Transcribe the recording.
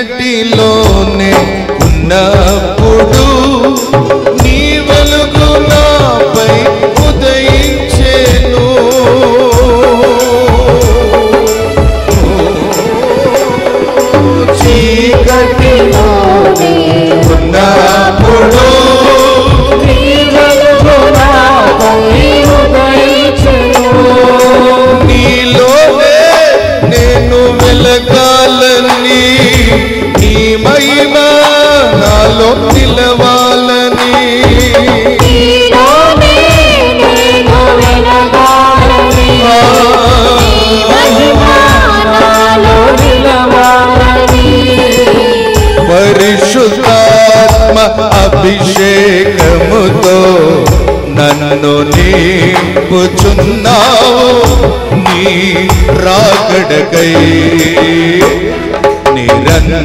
చీకటిలోనే ఉన్నప్పుడు నీ వెలుగు నాపై ఉదయించెను. చీకటిలోనే ఉన్నప్పుడు నీ వెలుగు నాపై ఉదయించెను. నీలోనే నేను వెలగాలని, నీ మహిమ నాలో నిలవాలని. పరిశుద్ధాత్మ అభిషేకముతో నన్ను నింపుచున్నావు నీ రాకడకై నిరంతరం